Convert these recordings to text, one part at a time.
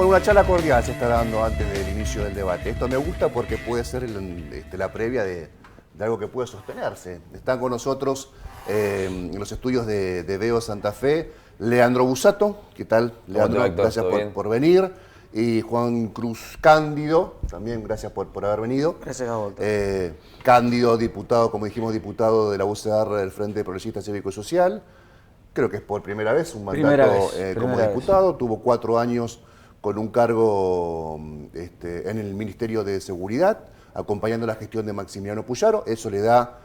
Bueno, una charla cordial se está dando antes del inicio del debate. Esto me gusta porque puede ser la previa de algo que puede sostenerse. Están con nosotros en los estudios de Veo Santa Fe, Leandro Busato. ¿Qué tal, Leandro? Gracias por venir. Y Juan Cruz Cándido, también gracias por haber venido. Gracias a vos. Cándido, diputado, como dijimos, diputado de la UCR del Frente Progresista Cívico y Social. Creo que es por primera vez un mandato como diputado. Tuvo 4 años con un cargo en el Ministerio de Seguridad, acompañando la gestión de Maximiliano Puyaro. Eso le da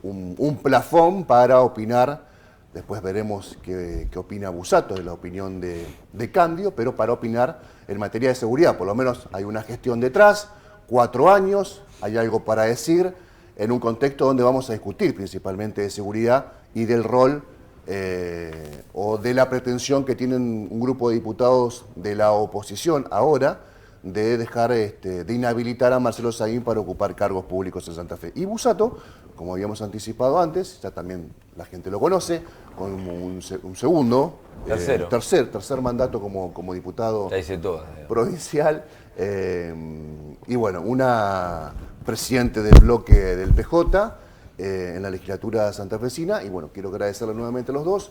un plafón para opinar. Después veremos qué opina Busato de la opinión de Cándido, pero para opinar en materia de seguridad. Por lo menos hay una gestión detrás, 4 años, hay algo para decir, en un contexto donde vamos a discutir principalmente de seguridad y del rol o de la pretensión que tienen un grupo de diputados de la oposición ahora de dejar de inhabilitar a Marcelo Saín para ocupar cargos públicos en Santa Fe. Y Busato, como habíamos anticipado antes, ya también la gente lo conoce, con un segundo, tercer mandato como diputado provincial, y bueno, una presidente del bloque del PJ en la legislatura santafesina, y bueno, quiero agradecerle nuevamente a los dos.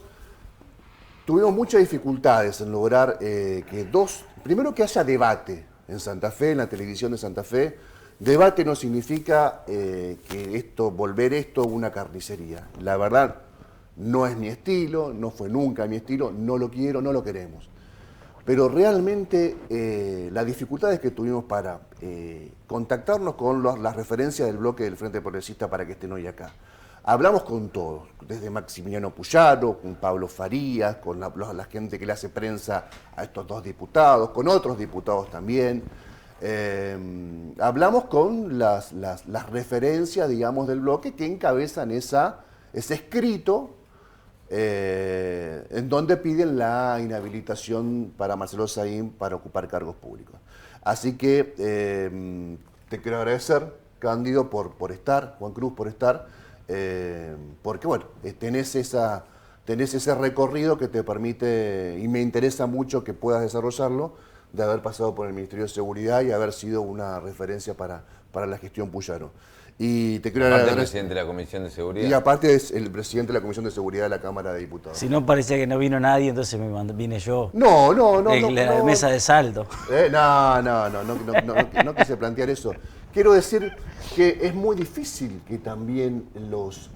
Tuvimos muchas dificultades en lograr primero que haya debate en Santa Fe, en la televisión de Santa Fe. Debate no significa volver esto una carnicería. La verdad, no es mi estilo, no fue nunca mi estilo, no lo quiero, no lo queremos. Pero realmente las dificultades que tuvimos para contactarnos con las referencias del bloque del Frente Progresista para que estén hoy acá. Hablamos con todos, desde Maximiliano Puyaro, con Pablo Farías, con la gente que le hace prensa a estos 2 diputados, con otros diputados también. Hablamos con las referencias, digamos, del bloque que encabezan ese escrito en donde piden la inhabilitación para Marcelo Saín para ocupar cargos públicos. Así que te quiero agradecer, Cándido, por estar, Juan Cruz, por estar, porque bueno, tenés ese recorrido que te permite, y me interesa mucho que puedas desarrollarlo, de haber pasado por el Ministerio de Seguridad y haber sido una referencia para la gestión Puyaro. Y te quiero agradecer. Aparte el presidente de la Comisión de Seguridad. Y aparte es el presidente de la Comisión de Seguridad de la Cámara de Diputados. Si no parecía que no vino nadie, entonces vine yo. No. La mesa de saldo. No quise plantear eso. Quiero decir que es muy difícil que también los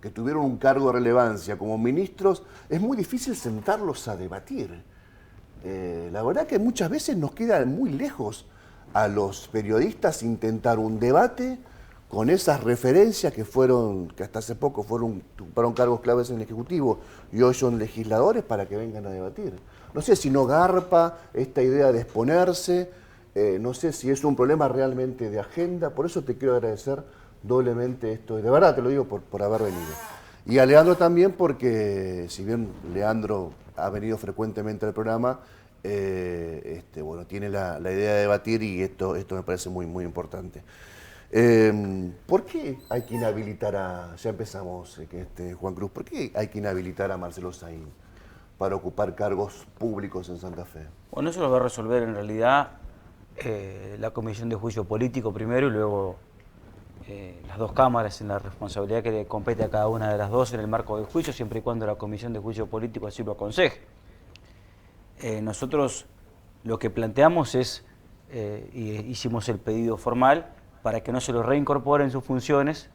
que tuvieron un cargo de relevancia como ministros, es muy difícil sentarlos a debatir. La verdad que muchas veces nos queda muy lejos a los periodistas intentar un debate con esas referencias que hasta hace poco ocuparon cargos claves en el Ejecutivo y hoy son legisladores para que vengan a debatir. No sé si no garpa esta idea de exponerse, no sé si es un problema realmente de agenda, por eso te quiero agradecer doblemente esto, de verdad te lo digo por haber venido. Y a Leandro también porque, si bien Leandro ha venido frecuentemente al programa, tiene la idea de debatir y esto me parece muy, muy importante. ¿Por qué hay que inhabilitar ya empezamos, Juan Cruz, ¿por qué hay que inhabilitar a Marcelo Saín para ocupar cargos públicos en Santa Fe? Bueno, eso lo va a resolver en realidad la Comisión de Juicio Político primero y luego las 2 cámaras en la responsabilidad que le compete a cada una de las 2 en el marco del juicio, siempre y cuando la Comisión de Juicio Político así lo aconseje. Nosotros lo que planteamos es, hicimos el pedido formal para que no se lo reincorporen sus funciones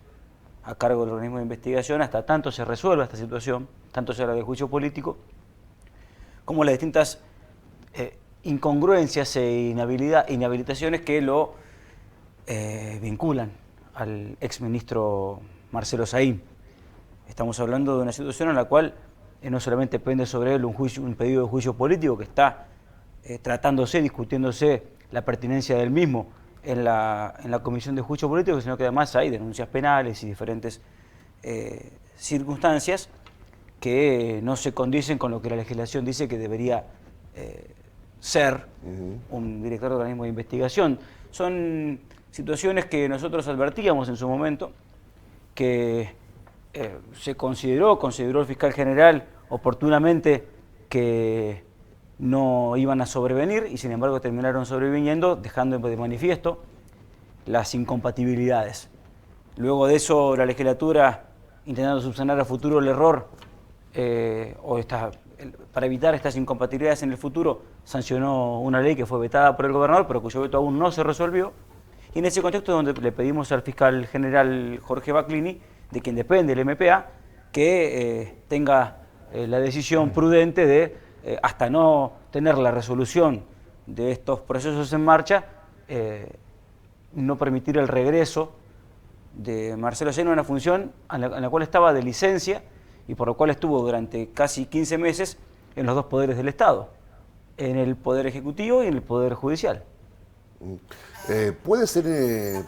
a cargo del organismo de investigación hasta tanto se resuelva esta situación, tanto sea la del juicio político, como las distintas incongruencias e inhabilitaciones que lo vinculan al exministro Marcelo Saín. Estamos hablando de una situación en la cual no solamente pende sobre él un pedido de juicio político que está discutiéndose la pertinencia del mismo en la Comisión de Juicio Político, sino que además hay denuncias penales y diferentes circunstancias que no se condicen con lo que la legislación dice que debería ser un director de organismo de investigación. Son situaciones que nosotros advertíamos en su momento, que consideró el fiscal general oportunamente que no iban a sobrevenir y sin embargo terminaron sobreviniendo, dejando de manifiesto las incompatibilidades. Luego de eso la legislatura, intentando subsanar a futuro el error para evitar estas incompatibilidades en el futuro, sancionó una ley que fue vetada por el gobernador, pero cuyo veto aún no se resolvió. Y en ese contexto donde le pedimos al fiscal general Jorge Baclini, de quien depende el MPA, que tenga la decisión prudente de, hasta no tener la resolución de estos procesos en marcha, no permitir el regreso de Marcelo Saín a una función en la cual estaba de licencia y por lo cual estuvo durante casi 15 meses en los dos poderes del Estado, en el Poder Ejecutivo y en el Poder Judicial. ¿Se puede llevar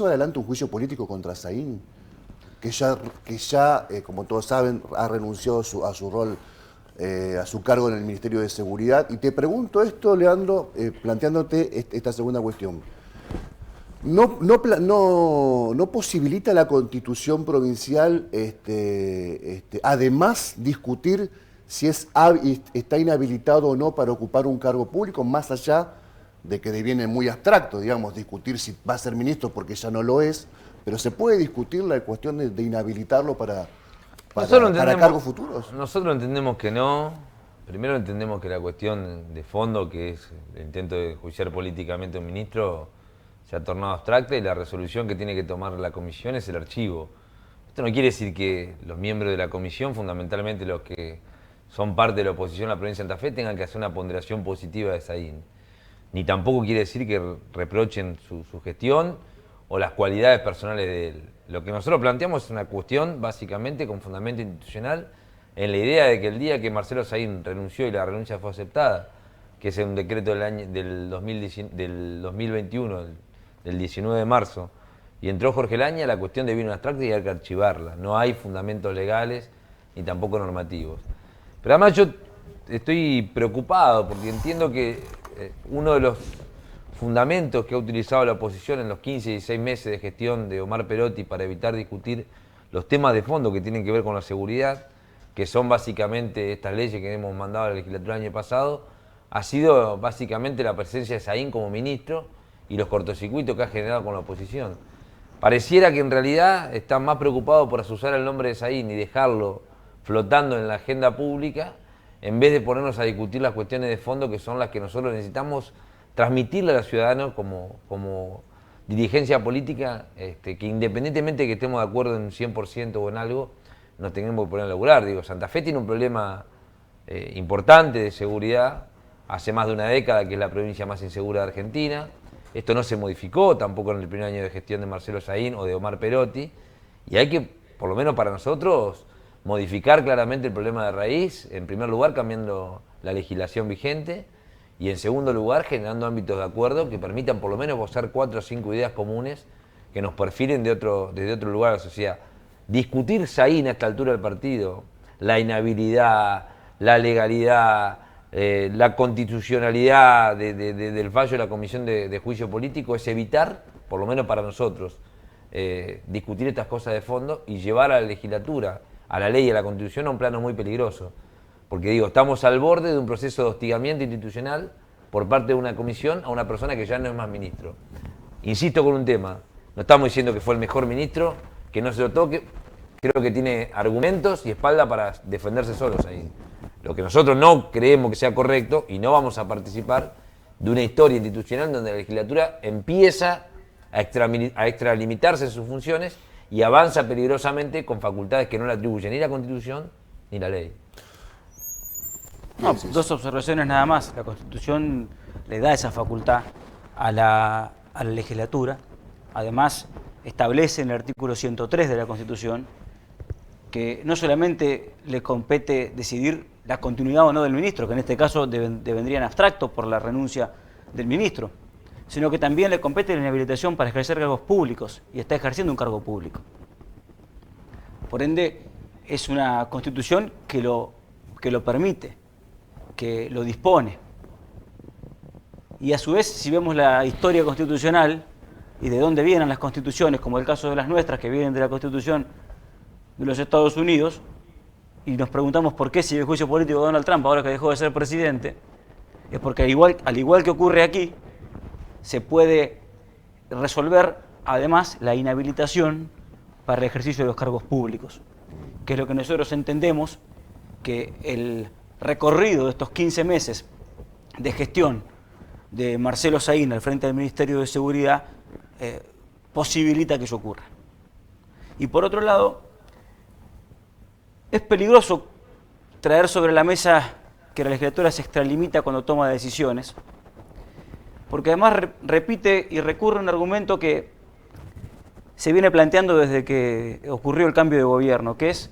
adelante un juicio político contra Saín? Que ya como todos saben, ha renunciado a su rol, a su cargo en el Ministerio de Seguridad. Y te pregunto esto, Leandro, planteándote esta segunda cuestión. ¿No posibilita la Constitución provincial, además, discutir si está inhabilitado o no para ocupar un cargo público, más allá de que deviene muy abstracto, digamos, discutir si va a ser ministro porque ya no lo es, pero se puede discutir la cuestión de inhabilitarlo para cargos futuros? Nosotros entendemos que no. Primero entendemos que la cuestión de fondo, que es el intento de enjuiciar políticamente a un ministro, se ha tornado abstracta y la resolución que tiene que tomar la comisión es el archivo. Esto no quiere decir que los miembros de la comisión, fundamentalmente los que son parte de la oposición a la provincia de Santa Fe, tengan que hacer una ponderación positiva de Saín. Ni tampoco quiere decir que reprochen su gestión o las cualidades personales de él. Lo que nosotros planteamos es una cuestión básicamente con fundamento institucional en la idea de que el día que Marcelo Saín renunció y la renuncia fue aceptada, que es un decreto del 2021, del 19 de marzo, y entró Jorge Laña, la cuestión devino abstracta y hay que archivarla. No hay fundamentos legales ni tampoco normativos. Pero además yo estoy preocupado porque entiendo que uno de los fundamentos que ha utilizado la oposición en los 15 y 16 meses de gestión de Omar Perotti para evitar discutir los temas de fondo que tienen que ver con la seguridad, que son básicamente estas leyes que hemos mandado a la legislatura el año pasado, ha sido básicamente la presencia de Saín como ministro y los cortocircuitos que ha generado con la oposición. Pareciera que en realidad están más preocupados por asusar el nombre de Saín y dejarlo flotando en la agenda pública, en vez de ponernos a discutir las cuestiones de fondo que son las que nosotros necesitamos transmitirle a los ciudadanos como dirigencia política, que independientemente de que estemos de acuerdo en un 100% o en algo, nos tengamos que poner a laburar. Digo, Santa Fe tiene un problema importante de seguridad, hace más de una década que es la provincia más insegura de Argentina. Esto no se modificó tampoco en el primer año de gestión de Marcelo Saín o de Omar Perotti, y hay que, por lo menos para nosotros, modificar claramente el problema de raíz, en primer lugar cambiando la legislación vigente y en segundo lugar generando ámbitos de acuerdo que permitan por lo menos esbozar 4 o 5 ideas comunes que nos perfilen desde otro lugar a la sociedad. Discutir Saín a esta altura del partido, la inhabilidad, la legalidad, la constitucionalidad del fallo de la Comisión de Juicio Político es evitar, por lo menos para nosotros, discutir estas cosas de fondo y llevar a la legislatura, a la ley y a la Constitución a un plano muy peligroso. Porque digo, estamos al borde de un proceso de hostigamiento institucional por parte de una comisión a una persona que ya no es más ministro. Insisto con un tema, no estamos diciendo que fue el mejor ministro, que no se lo toque, creo que tiene argumentos y espalda para defenderse solos ahí. Lo que nosotros no creemos que sea correcto y no vamos a participar de una historia institucional donde la legislatura empieza a extralimitarse en sus funciones y avanza peligrosamente con facultades que no le atribuyen ni la Constitución ni la ley. No, dos observaciones nada más. La Constitución le da esa facultad a la legislatura. Además, establece en el artículo 103 de la Constitución que no solamente le compete decidir la continuidad o no del ministro, que en este caso devendría en abstracto por la renuncia del ministro, sino que también le compete la inhabilitación para ejercer cargos públicos, y está ejerciendo un cargo público. Por ende, es una Constitución que lo permite, que lo dispone. Y a su vez, si vemos la historia constitucional y de dónde vienen las constituciones, como el caso de las nuestras, que vienen de la Constitución de los Estados Unidos, y nos preguntamos por qué sigue el juicio político de Donald Trump ahora que dejó de ser presidente, es porque al igual que ocurre aquí, se puede resolver además la inhabilitación para el ejercicio de los cargos públicos, que es lo que nosotros entendemos que el recorrido de estos 15 meses de gestión de Marcelo Saín al frente del Ministerio de Seguridad posibilita que eso ocurra. Y por otro lado, es peligroso traer sobre la mesa que la legislatura se extralimita cuando toma decisiones, porque además repite y recurre a un argumento que se viene planteando desde que ocurrió el cambio de gobierno, que es: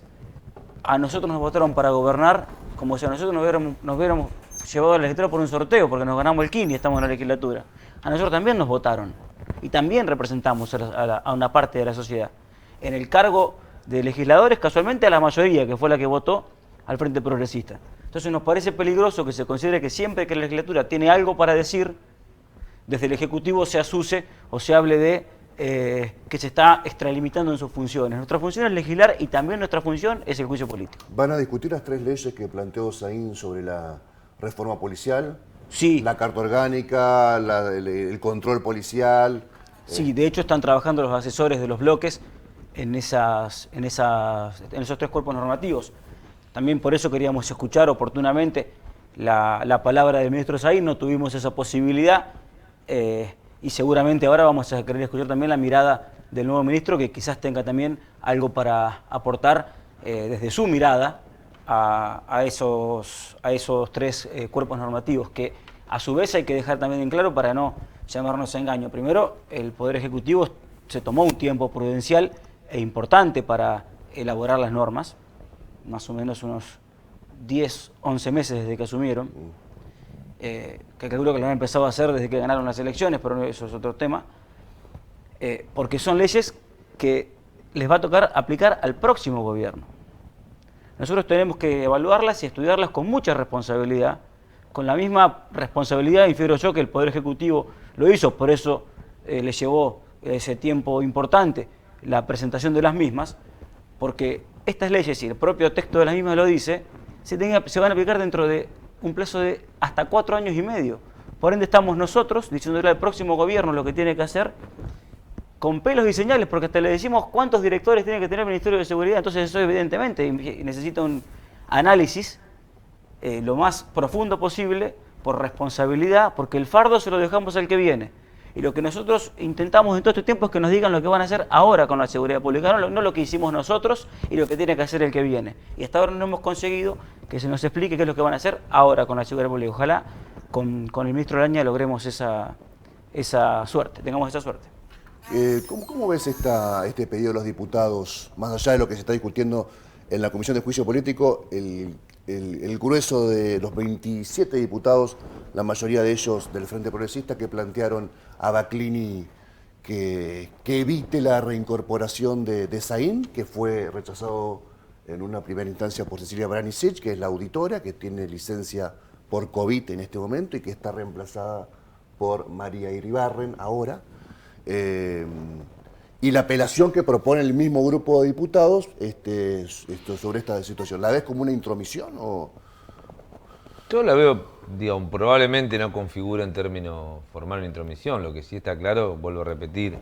a nosotros nos votaron para gobernar como si a nosotros nos hubiéramos llevado a la legislatura por un sorteo, porque nos ganamos el KIN y estamos en la legislatura. A nosotros también nos votaron y también representamos a una parte de la sociedad. En el cargo de legisladores, casualmente a la mayoría, que fue la que votó al Frente Progresista. Entonces nos parece peligroso que se considere que siempre que la legislatura tiene algo para decir, desde el Ejecutivo se asuse o se hable de que se está extralimitando en sus funciones. Nuestra función es legislar y también nuestra función es el juicio político. ¿Van a discutir las 3 leyes que planteó Saín sobre la reforma policial? Sí. La carta orgánica, el control policial. Sí, de hecho están trabajando los asesores de los bloques en esos 3 cuerpos normativos. También por eso queríamos escuchar oportunamente la palabra del ministro Saín, no tuvimos esa posibilidad. Y seguramente ahora vamos a querer escuchar también la mirada del nuevo ministro, que quizás tenga también algo para aportar desde su mirada a esos 3 cuerpos normativos, que a su vez hay que dejar también en claro para no llamarnos a engaño. Primero, el Poder Ejecutivo se tomó un tiempo prudencial e importante para elaborar las normas, más o menos unos 10, 11 meses desde que asumieron. Que calculo que lo han empezado a hacer desde que ganaron las elecciones, pero eso es otro tema, porque son leyes que les va a tocar aplicar al próximo gobierno. Nosotros tenemos que evaluarlas y estudiarlas con mucha responsabilidad, con la misma responsabilidad, infiero yo, que el Poder Ejecutivo lo hizo, por eso le llevó ese tiempo importante la presentación de las mismas, porque estas leyes, y el propio texto de las mismas lo dice, se van a aplicar dentro de un plazo de hasta 4 años y medio. Por ende estamos nosotros diciéndole al próximo gobierno lo que tiene que hacer con pelos y señales, porque hasta le decimos cuántos directores tiene que tener el Ministerio de Seguridad. Entonces eso evidentemente necesita un análisis lo más profundo posible, por responsabilidad, porque el fardo se lo dejamos al que viene. Y lo que nosotros intentamos en todo este tiempo es que nos digan lo que van a hacer ahora con la seguridad pública, no lo que hicimos nosotros y lo que tiene que hacer el que viene. Y hasta ahora no hemos conseguido que se nos explique qué es lo que van a hacer ahora con la seguridad pública. Ojalá con el ministro Araña logremos esa suerte, tengamos esa suerte. ¿Cómo ves este pedido de los diputados, más allá de lo que se está discutiendo en la Comisión de Juicio Político, el grueso de los 27 diputados, la mayoría de ellos del Frente Progresista, que plantearon a Baclini que evite la reincorporación de Saín, que fue rechazado en una primera instancia por Cecilia Branicic, que es la auditora, que tiene licencia por COVID en este momento y que está reemplazada por María Iribarren ahora? Y la apelación que propone el mismo grupo de diputados sobre esta situación, ¿la ves como una intromisión o...? Yo la veo, digamos, probablemente no configura en términos formales una intromisión. Lo que sí está claro, vuelvo a repetir,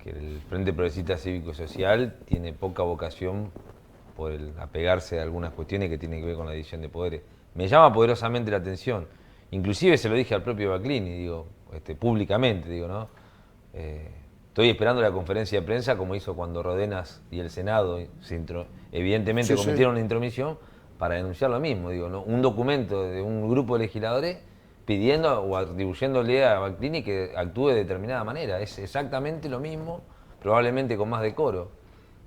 que el Frente Progresista Cívico y Social tiene poca vocación por apegarse a algunas cuestiones que tienen que ver con la división de poderes. Me llama poderosamente la atención, inclusive se lo dije al propio Baclini, digo, públicamente, digo, ¿no? Estoy esperando la conferencia de prensa, como hizo cuando Rodenas y el Senado evidentemente cometieron una intromisión, para denunciar lo mismo, digo, ¿no? Un documento de un grupo de legisladores pidiendo o atribuyéndole a Baclini que actúe de determinada manera. Es exactamente lo mismo, probablemente con más decoro.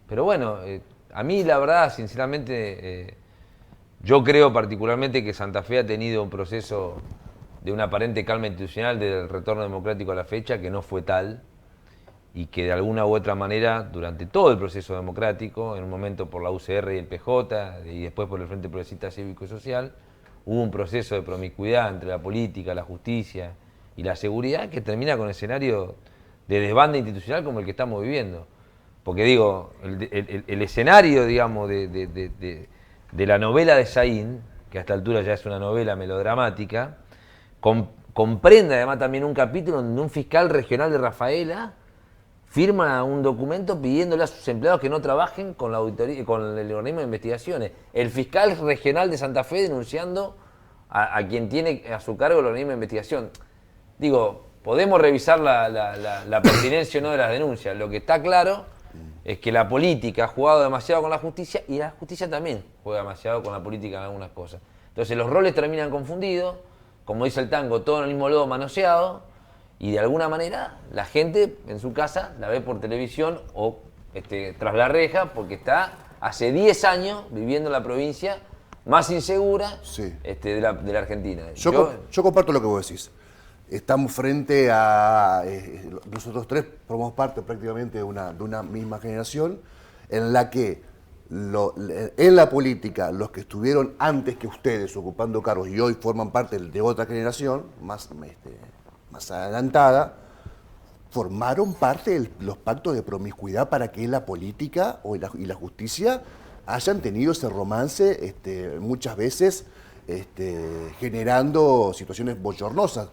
Pero bueno, a mí la verdad, sinceramente, yo creo particularmente que Santa Fe ha tenido un proceso de una aparente calma institucional del retorno democrático a la fecha, que no fue tal, y que de alguna u otra manera, durante todo el proceso democrático, en un momento por la UCR y el PJ, y después por el Frente Progresista Cívico y Social, hubo un proceso de promiscuidad entre la política, la justicia y la seguridad que termina con escenario de desbande institucional como el que estamos viviendo. Porque digo, el escenario, digamos, de de la novela de Saín, que a esta altura ya es una novela melodramática, comprende además también un capítulo donde un fiscal regional de Rafaela firma un documento pidiéndole a sus empleados que no trabajen con la auditoría, con el organismo de investigaciones. El fiscal regional de Santa Fe denunciando a quien tiene a su cargo el organismo de investigación. Digo, podemos revisar la pertinencia o no de las denuncias. Lo que está claro es que la política ha jugado demasiado con la justicia y la justicia también juega demasiado con la política en algunas cosas. Entonces los roles terminan confundidos, como dice el tango, todo en el mismo lodo manoseado, y de alguna manera la gente en su casa la ve por televisión o tras la reja porque está hace 10 años viviendo en la provincia más insegura de la Argentina. Yo comparto lo que vos decís. Estamos frente a... nosotros tres formamos parte prácticamente de una misma generación en la que en la política los que estuvieron antes que ustedes ocupando cargos y hoy forman parte de otra generación más adelantada, formaron parte de los pactos de promiscuidad para que la política y la justicia hayan tenido ese romance muchas veces generando situaciones bochornosas.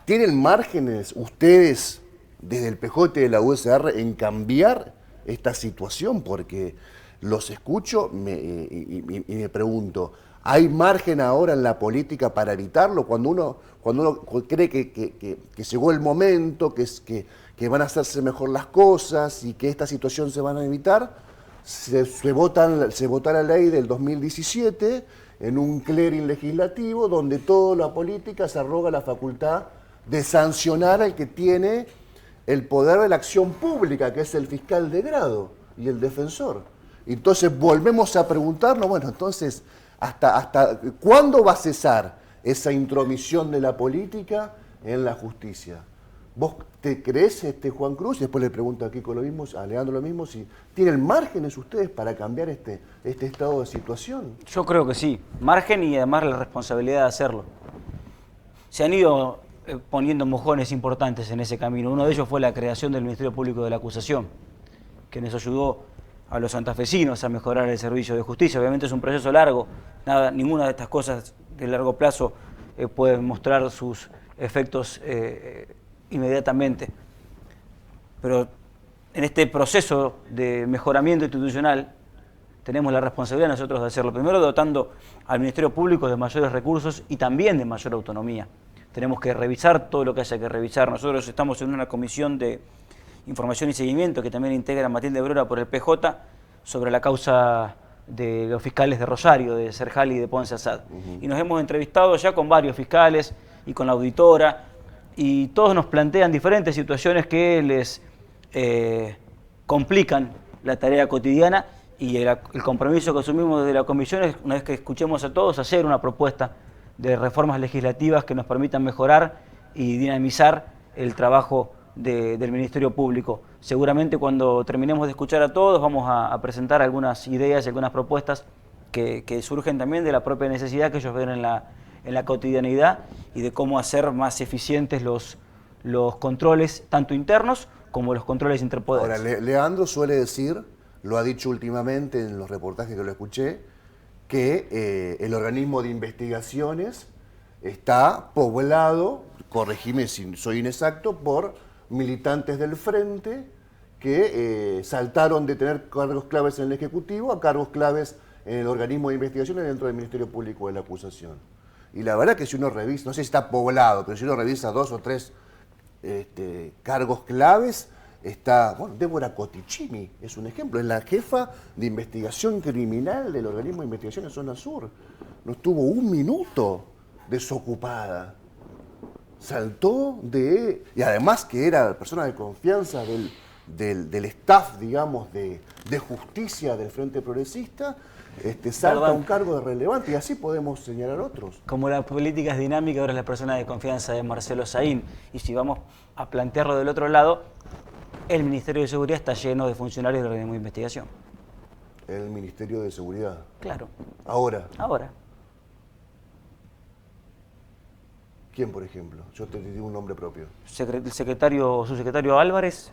¿Tienen márgenes ustedes desde el PJ de la USR en cambiar esta situación? Porque los escucho y me pregunto, ¿hay margen ahora en la política para evitarlo? Cuando uno cree que llegó el momento, que van a hacerse mejor las cosas y que esta situación se van a evitar, se vota la ley del 2017 en un clearing legislativo donde toda la política se arroga la facultad de sancionar al que tiene el poder de la acción pública, que es el fiscal de grado y el defensor. Entonces volvemos a preguntarnos, bueno, entonces, ¿hasta cuándo va a cesar esa intromisión de la política en la justicia? ¿Vos te crees, Juan Cruz? Y después le pregunto a Kiko lo mismo, a Leandro lo mismo, si tienen márgenes ustedes para cambiar este estado de situación. Yo creo que sí, margen y además la responsabilidad de hacerlo. Se han ido poniendo mojones importantes en ese camino. Uno de ellos fue la creación del Ministerio Público de la Acusación, que nos ayudó a los santafesinos a mejorar el servicio de justicia. Obviamente es un proceso largo, ninguna de estas cosas de largo plazo puede mostrar sus efectos inmediatamente. Pero en este proceso de mejoramiento institucional tenemos la responsabilidad nosotros de hacerlo. Primero dotando al Ministerio Público de mayores recursos y también de mayor autonomía. Tenemos que revisar todo lo que haya que revisar. Nosotros estamos en una comisión de información y seguimiento que también integra Matilde Brora por el PJ sobre la causa de los fiscales de Rosario, de Serjali y de Ponce Asad. Y nos hemos entrevistado ya con varios fiscales y con la auditora y todos nos plantean diferentes situaciones que les complican la tarea cotidiana y el compromiso que asumimos desde la comisión es, una vez que escuchemos a todos, hacer una propuesta de reformas legislativas que nos permitan mejorar y dinamizar el trabajo del Ministerio Público. Seguramente cuando terminemos de escuchar a todos vamos a presentar algunas ideas y algunas propuestas que surgen también de la propia necesidad que ellos ven en la cotidianidad y de cómo hacer más eficientes los controles tanto internos como los controles interpoderes. Ahora, Leandro suele decir, lo ha dicho últimamente en los reportajes que lo escuché, que el organismo de investigaciones está poblado, corregime si soy inexacto, por militantes del Frente que saltaron de tener cargos claves en el Ejecutivo a cargos claves en el organismo de investigaciones dentro del Ministerio Público de la Acusación. Y la verdad que si uno revisa, no sé si está poblado, pero si uno revisa 2 o 3 cargos claves, está, bueno, Débora Coticini es un ejemplo, es la jefa de investigación criminal del organismo de investigación en Zona Sur. No estuvo un minuto desocupada. Saltó y además que era persona de confianza del staff, digamos, de justicia del Frente Progresista, salta a un cargo de relevante y así podemos señalar otros. Como la política es dinámica, ahora es la persona de confianza de Marcelo Saín. Y si vamos a plantearlo del otro lado, el Ministerio de Seguridad está lleno de funcionarios del organismo de investigación. El Ministerio de Seguridad. Claro. Ahora. ¿Quién, por ejemplo? Yo te digo un nombre propio. El secretario, su secretario Álvarez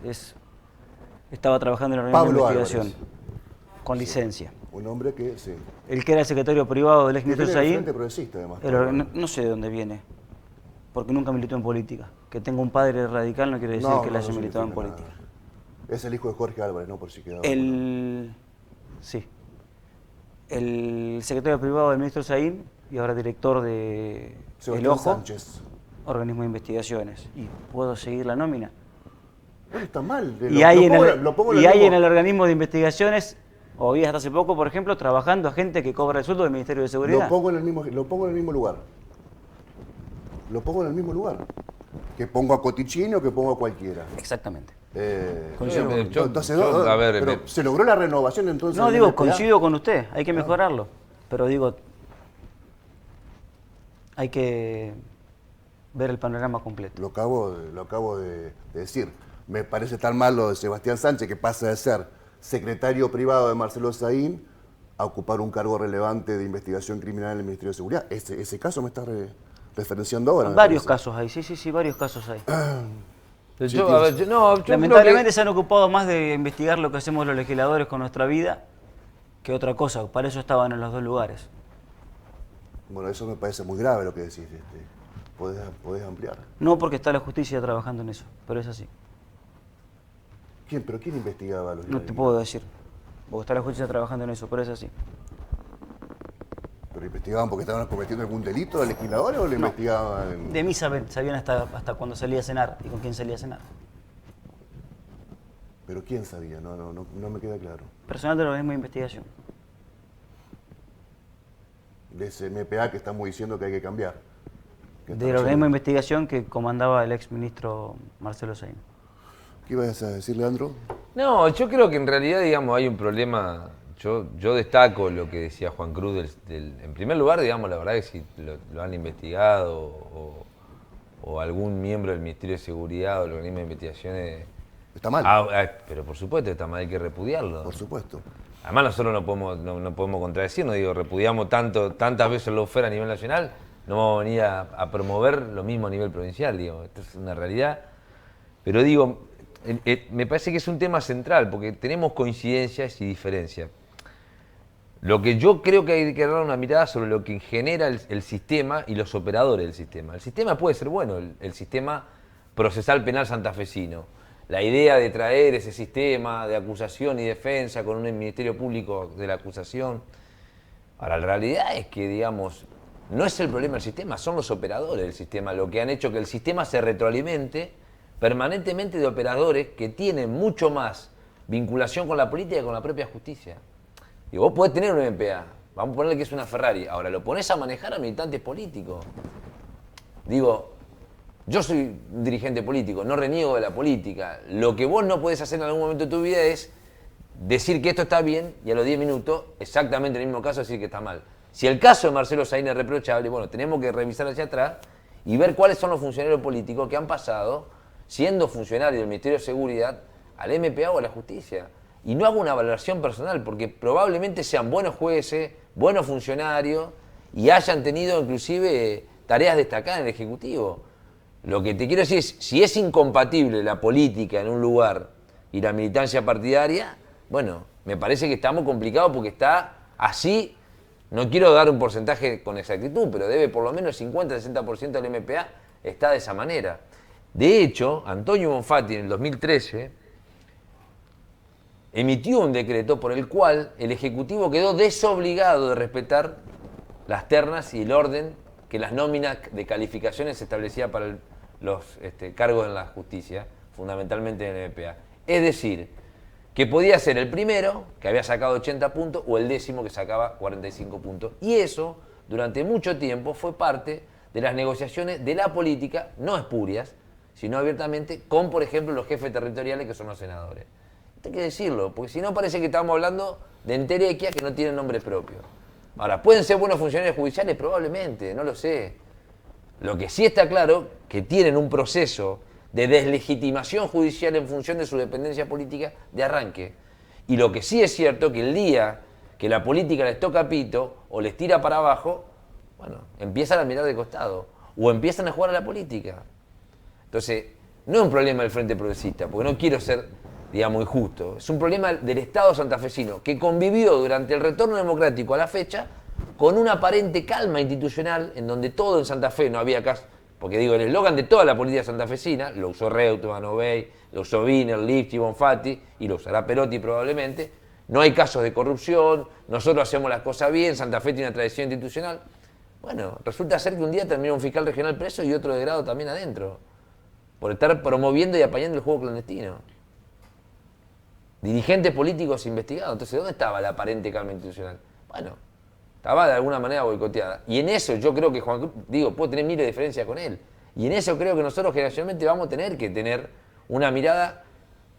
estaba trabajando en el organismo de investigación. con licencia. Un hombre que, sí. El que era el secretario privado del Que exministro tiene el Saín, Frente Progresista, además. no sé de dónde viene, porque nunca militó en política. Que tenga un padre radical no quiere decir que él haya militado en política. Nada. Es el hijo de Jorge Álvarez, ¿no? Por si quedaba. Sí. El secretario privado del ministro Saín y ahora director de El Sebastián Ojo, Sánchez. organismo de investigaciones. ¿Y puedo seguir la nómina? Bueno, está mal. Y hay en mismo. el organismo de investigaciones, o había hasta hace poco, por ejemplo, trabajando a gente que cobra el sueldo del Ministerio de Seguridad. Lo pongo en el mismo lugar. Lo pongo en el mismo lugar. Que pongo a Cotichini o que pongo a cualquiera. Entonces, a ver, pero ¿se logró la renovación entonces? no, del digo, MPA? coincido con usted, hay que mejorarlo. Pero digo, hay que ver el panorama completo. Lo acabo de decir. Me parece tan mal lo de Sebastián Sánchez, que pasa de ser secretario privado de Marcelo Saín a ocupar un cargo relevante de investigación criminal en el Ministerio de Seguridad. Ese caso me está referenciando ahora. Varios casos hay, sí, varios casos hay. Lamentablemente se han ocupado más de investigar lo que hacemos los legisladores con nuestra vida que otra cosa. Para eso estaban en los dos lugares. Bueno, eso me parece muy grave lo que decís. ¿Podés ampliar? No, porque está la justicia trabajando en eso, pero es así. ¿Quién investigaba a los No te puedo decir, porque está la justicia trabajando en eso, pero es así. ¿Pero investigaban porque estaban cometiendo algún delito los legisladores o le investigaban? De mí sabían hasta cuándo salía a cenar y con quién salía a cenar. ¿Pero quién sabía? No me queda claro. Personal del organismo de investigación. De ese MPA que estamos diciendo que hay que cambiar. Del organismo de investigación que comandaba el exministro Marcelo Saín. ¿Qué ibas a decir, Leandro? No, yo creo que en realidad, digamos, hay un problema. Yo destaco lo que decía Juan Cruz. En primer lugar, digamos, la verdad que si lo han investigado o algún miembro del Ministerio de Seguridad o el organismo de investigaciones... Está mal. Pero por supuesto está mal, hay que repudiarlo. Por supuesto. Además nosotros no podemos contradecirnos, digo, repudiamos tantas veces el lawfare a nivel nacional, no vamos a venir a promover lo mismo a nivel provincial, digo, esto es una realidad. Pero digo, me parece que es un tema central, porque tenemos coincidencias y diferencias. Lo que yo creo que hay que dar una mirada sobre lo que genera el sistema y los operadores del sistema. El sistema puede ser bueno, el sistema procesal penal santafesino. La idea de traer ese sistema de acusación y defensa con un Ministerio Público de la acusación. Ahora, la realidad es que, digamos, no es el problema del sistema, son los operadores del sistema, lo que han hecho que el sistema se retroalimente permanentemente de operadores que tienen mucho más vinculación con la política que con la propia justicia. Y vos podés tener un MPA, vamos a ponerle que es una Ferrari, ahora lo ponés a manejar a militantes políticos. Digo, yo soy un dirigente político, no reniego de la política. Lo que vos no podés hacer en algún momento de tu vida es decir que esto está bien y a los 10 minutos, exactamente en el mismo caso, decir que está mal. Si el caso de Marcelo Saín es reprochable, bueno, tenemos que revisar hacia atrás y ver cuáles son los funcionarios políticos que han pasado, siendo funcionarios del Ministerio de Seguridad, al MPA o a la justicia. Y no hago una valoración personal, porque probablemente sean buenos jueces, buenos funcionarios y hayan tenido inclusive tareas destacadas en el Ejecutivo. Lo que te quiero decir es, si es incompatible la política en un lugar y la militancia partidaria, bueno, me parece que estamos complicados porque está así, no quiero dar un porcentaje con exactitud, pero debe por lo menos 50-60% del MPA está de esa manera. De hecho, Antonio Bonfatti en el 2013 emitió un decreto por el cual el Ejecutivo quedó desobligado de respetar las ternas y el orden que las nóminas de calificaciones se establecía para los cargos en la justicia, fundamentalmente en el MPA. Es decir, que podía ser el primero, que había sacado 80 puntos, o el décimo, que sacaba 45 puntos. Y eso, durante mucho tiempo, fue parte de las negociaciones de la política, no espurias, sino abiertamente, con, por ejemplo, los jefes territoriales, que son los senadores. Hay que decirlo, porque si no parece que estamos hablando de enterequias que no tienen nombre propio. Ahora, ¿pueden ser buenos funcionarios judiciales? Probablemente, no lo sé. Lo que sí está claro, que tienen un proceso de deslegitimación judicial en función de su dependencia política de arranque. Y lo que sí es cierto, que el día que la política les toca pito o les tira para abajo, bueno, empiezan a mirar de costado o empiezan a jugar a la política. Entonces, no es un problema del Frente Progresista, porque no quiero ser digamos, injusto. Es un problema del Estado santafesino, que convivió durante el retorno democrático a la fecha con una aparente calma institucional, en donde todo en Santa Fe no había caso. Porque digo, el eslogan de toda la política santafesina, lo usó Reutemann, Obey, lo usó Wiener, Lifchi, Bonfatti, y lo usará Perotti probablemente. No hay casos de corrupción, nosotros hacemos las cosas bien, Santa Fe tiene una tradición institucional. Bueno, resulta ser que un día termina un fiscal regional preso y otro de grado también adentro, por estar promoviendo y apañando el juego clandestino. Dirigentes políticos investigados. Entonces, ¿dónde estaba la aparente calma institucional? Bueno, estaba de alguna manera boicoteada. Y en eso yo creo que Juan Cruz, digo, puedo tener miles de diferencias con él. Y en eso creo que nosotros generacionalmente vamos a tener que tener una mirada,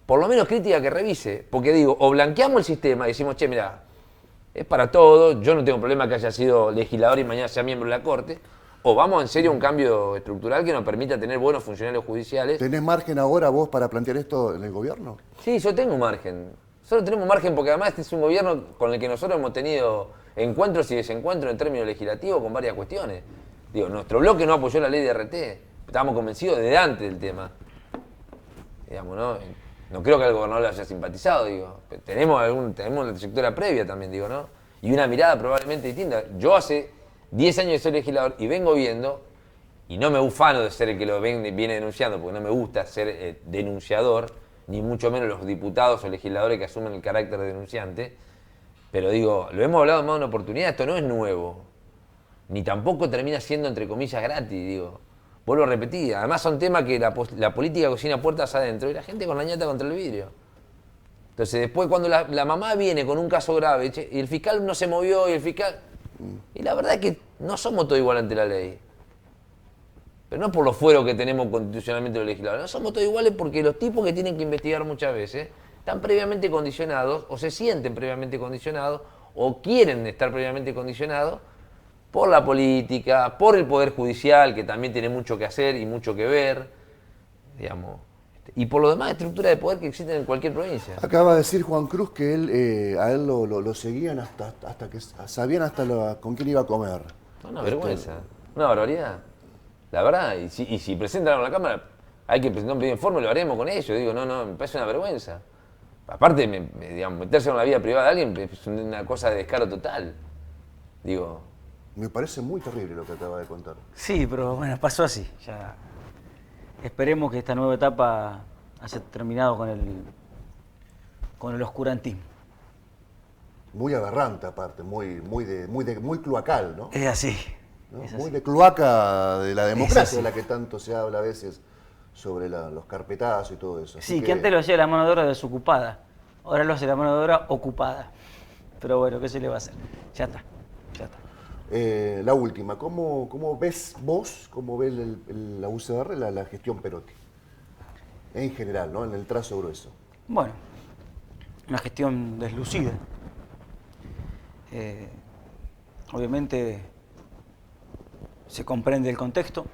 por lo menos crítica, que revise. Porque digo, o blanqueamos el sistema y decimos, che, mirá, es para todo, yo no tengo problema que haya sido legislador y mañana sea miembro de la Corte, o vamos en serio a un cambio estructural que nos permita tener buenos funcionarios judiciales. ¿Tenés margen ahora vos para plantear esto en el gobierno? Sí, yo tengo margen. Solo tenemos margen porque además este es un gobierno con el que nosotros hemos tenido encuentros y desencuentros en términos legislativos con varias cuestiones. Digo, nuestro bloque no apoyó la ley de RT, estábamos convencidos desde antes del tema. Digamos, ¿no? No creo que al gobernador le haya simpatizado, digo. Tenemos una trayectoria previa también, digo, ¿no? Y una mirada probablemente distinta. Yo hace 10 años de ser legislador y vengo viendo, y no me ufano de ser el que lo viene denunciando, porque no me gusta ser denunciador, ni mucho menos los diputados o legisladores que asumen el carácter de denunciante, pero digo, lo hemos hablado en más de una oportunidad, esto no es nuevo, ni tampoco termina siendo, entre comillas, gratis, digo. Vuelvo a repetir, además son temas que la política cocina puertas adentro y la gente con la ñata contra el vidrio. Entonces después cuando la mamá viene con un caso grave y el fiscal no se movió y el fiscal... Y la verdad es que no somos todos iguales ante la ley. Pero no por los fueros que tenemos constitucionalmente los legisladores, no somos todos iguales porque los tipos que tienen que investigar muchas veces están previamente condicionados o se sienten previamente condicionados o quieren estar previamente condicionados por la política, por el Poder Judicial, que también tiene mucho que hacer y mucho que ver, digamos, y por lo demás estructuras de poder que existen en cualquier provincia. Acaba de decir Juan Cruz que a él lo seguían hasta que sabían con quién iba a comer. Una vergüenza, una barbaridad. La verdad, y si presentan a la Cámara, hay que presentar un pedido de informe, lo haremos con ellos. Digo, no, me parece una vergüenza. Aparte, digamos, meterse en la vida privada de alguien es una cosa de descaro total. Digo... Me parece muy terrible lo que acaba de contar. Sí, pero bueno, pasó así. Ya esperemos que esta nueva etapa haya terminado con el oscurantismo. Muy aberrante aparte, muy cloacal, ¿no? Es así. ¿No? Es muy así. de cloaca de la democracia, de la que tanto se habla a veces sobre los carpetazos y todo eso. Sí, que antes lo hacía la mano de obra desocupada, ahora lo hace la mano de obra ocupada. Pero bueno, ¿qué se le va a hacer? Ya está. La última, ¿cómo ves vos, cómo ves la UCR, la gestión Perotti? En general, ¿no? En el trazo grueso. Bueno, una gestión deslucida. Obviamente se comprende el contexto,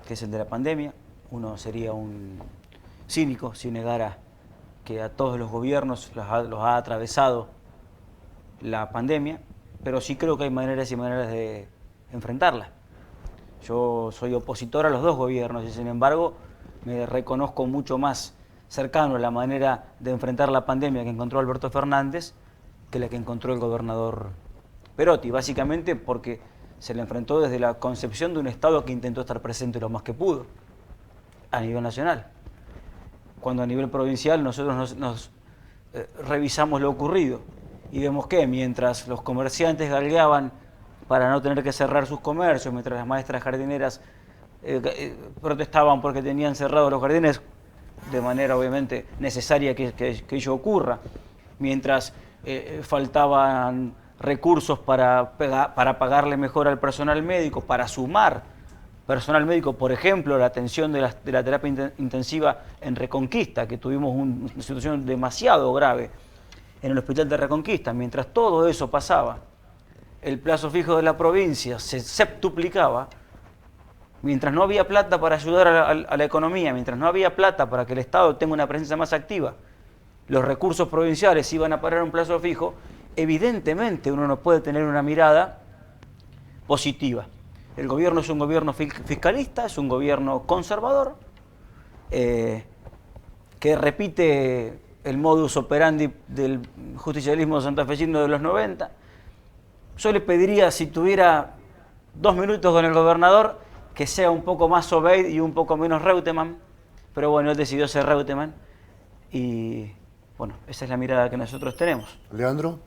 que es el de la pandemia. Uno sería un cínico si negara que a todos los gobiernos los ha atravesado la pandemia, pero sí creo que hay maneras y maneras de enfrentarla. Yo soy opositor a los dos gobiernos y sin embargo me reconozco mucho más cercano a la manera de enfrentar la pandemia que encontró Alberto Fernández que la que encontró el gobernador Perotti, básicamente porque se le enfrentó desde la concepción de un Estado que intentó estar presente lo más que pudo a nivel nacional. Cuando a nivel provincial nosotros nos revisamos lo ocurrido y vemos que mientras los comerciantes galgueaban para no tener que cerrar sus comercios, mientras las maestras jardineras protestaban porque tenían cerrados los jardines, de manera obviamente necesaria que ello ocurra, mientras faltaban recursos para pagarle mejor al personal médico, para sumar personal médico, por ejemplo, la atención de la terapia intensiva en Reconquista, que tuvimos una situación demasiado grave en el hospital de Reconquista. Mientras todo eso pasaba, el plazo fijo de la provincia se septuplicaba, mientras no había plata para ayudar a la economía, mientras no había plata para que el Estado tenga una presencia más activa, los recursos provinciales iban a parar a un plazo fijo, evidentemente uno no puede tener una mirada positiva. El gobierno es un gobierno fiscalista, es un gobierno conservador, que repite el modus operandi del justicialismo santafesino de los 90. Yo le pediría, si tuviera 2 minutos con el gobernador, que sea un poco más Obeid y un poco menos Reutemann, pero bueno, él decidió ser Reutemann y bueno, esa es la mirada que nosotros tenemos. Leandro,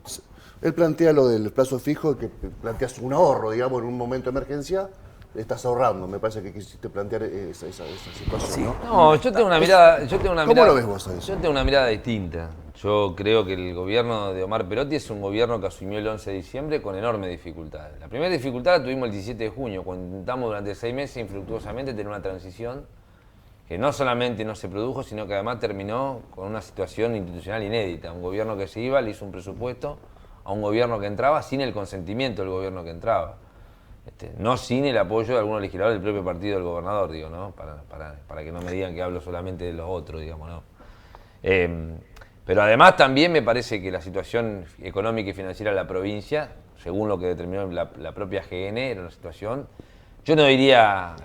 él plantea lo del plazo fijo, que planteas un ahorro, digamos, en un momento de emergencia, estás ahorrando, me parece que quisiste plantear esa situación, Sí. ¿no? No, yo tengo una mirada. ¿Cómo lo ves vos a eso? Yo tengo una mirada distinta. Yo creo que el gobierno de Omar Perotti es un gobierno que asumió el 11 de diciembre con enormes dificultades. La primera dificultad la tuvimos el 17 de junio, cuando intentamos durante 6 meses infructuosamente tener una transición que no solamente no se produjo, sino que además terminó con una situación institucional inédita. Un gobierno que se iba, le hizo un presupuesto a un gobierno que entraba sin el consentimiento del gobierno que entraba. No sin el apoyo de algunos legisladores del propio partido del gobernador, digo, ¿no? Para que no me digan que hablo solamente de los otros, digamos, ¿no? Pero además también me parece que la situación económica y financiera de la provincia, según lo que determinó la propia GN, era una situación, yo no diría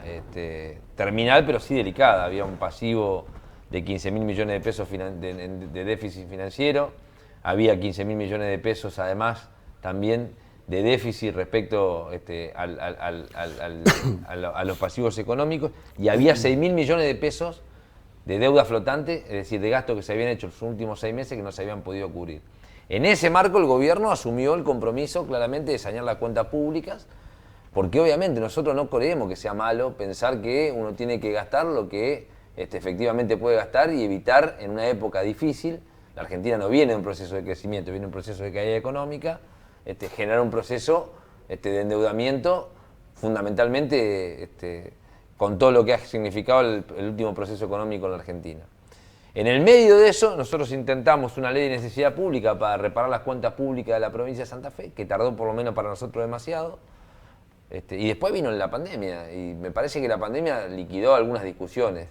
terminal, pero sí delicada. Había un pasivo de 15.000 millones de pesos de déficit financiero, había 15.000 millones de pesos además también de déficit respecto a los pasivos económicos, y había 6.000 millones de pesos de deuda flotante, es decir, de gastos que se habían hecho en los últimos 6 meses que no se habían podido cubrir. En ese marco el gobierno asumió el compromiso claramente de sanear las cuentas públicas, porque obviamente nosotros no creemos que sea malo pensar que uno tiene que gastar lo que efectivamente puede gastar y evitar en una época difícil. La Argentina no viene de un proceso de crecimiento, viene de un proceso de caída económica. Generar un proceso de endeudamiento fundamentalmente con todo lo que ha significado el último proceso económico en la Argentina. En el medio de eso, nosotros intentamos una ley de necesidad pública para reparar las cuentas públicas de la provincia de Santa Fe, que tardó por lo menos para nosotros demasiado, y después vino la pandemia, y me parece que la pandemia liquidó algunas discusiones.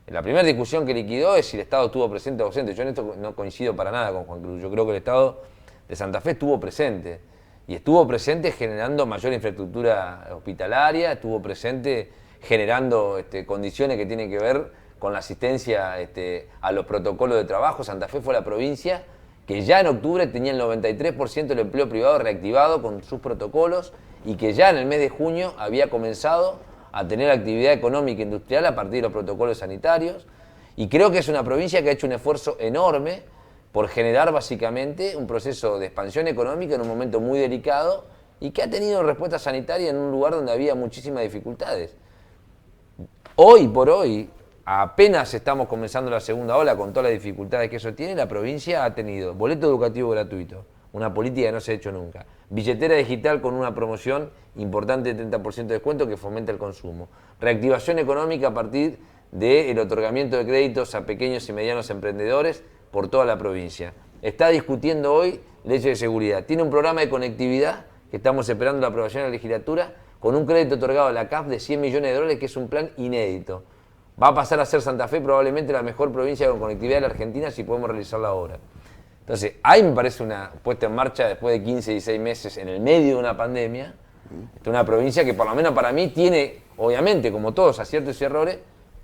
La primera discusión que liquidó es si el Estado estuvo presente o ausente. Yo en esto no coincido para nada con Juan Cruz. Yo creo que el Estado de Santa Fe estuvo presente, y estuvo presente generando mayor infraestructura hospitalaria, estuvo presente generando condiciones que tienen que ver con la asistencia a los protocolos de trabajo. Santa Fe fue la provincia que ya en octubre tenía el 93% del empleo privado reactivado con sus protocolos, y que ya en el mes de junio había comenzado a tener actividad económica e industrial a partir de los protocolos sanitarios. Y creo que es una provincia que ha hecho un esfuerzo enorme por generar básicamente un proceso de expansión económica en un momento muy delicado, y que ha tenido respuesta sanitaria en un lugar donde había muchísimas dificultades. Hoy por hoy, apenas estamos comenzando la segunda ola con todas las dificultades que eso tiene, la provincia ha tenido boleto educativo gratuito, una política que no se ha hecho nunca, billetera digital con una promoción importante de 30% de descuento que fomenta el consumo, reactivación económica a partir del otorgamiento de créditos a pequeños y medianos emprendedores por toda la provincia. Está discutiendo hoy leyes de seguridad. Tiene un programa de conectividad que estamos esperando la aprobación de la legislatura, con un crédito otorgado a la CAF de 100 millones de dólares, que es un plan inédito. Va a pasar a ser Santa Fe probablemente la mejor provincia con conectividad de la Argentina si podemos realizar la obra. Entonces, ahí me parece una puesta en marcha después de 15 y 16 meses en el medio de una pandemia. Una provincia que por lo menos para mí tiene, obviamente, como todos, aciertos y errores,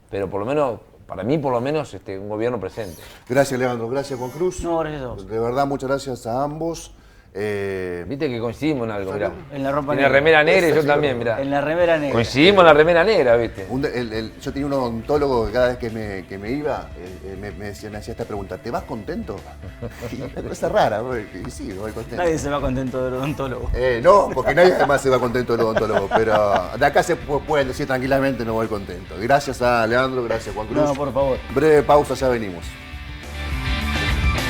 pero por lo menos, para mí por lo menos, un gobierno presente. Gracias, Leandro. Gracias, Juan Cruz. No, gracias a vos. De verdad, muchas gracias a ambos. Viste que coincidimos en algo, mirá. En la ropa Tiene negra. remera negra y yo también, mirá. En la remera negra. Coincidimos en la remera negra, viste. Yo tenía un odontólogo que cada vez que me iba me hacía esta pregunta: ¿te vas contento? Y una cosa rara, y sí, me voy contento. Nadie se va contento del odontólogo. No, porque nadie además se va contento del odontólogo, pero de acá se pueden decir tranquilamente: no voy contento. Gracias a Leandro, gracias Juan Cruz. No, por favor. Breve pausa, ya venimos.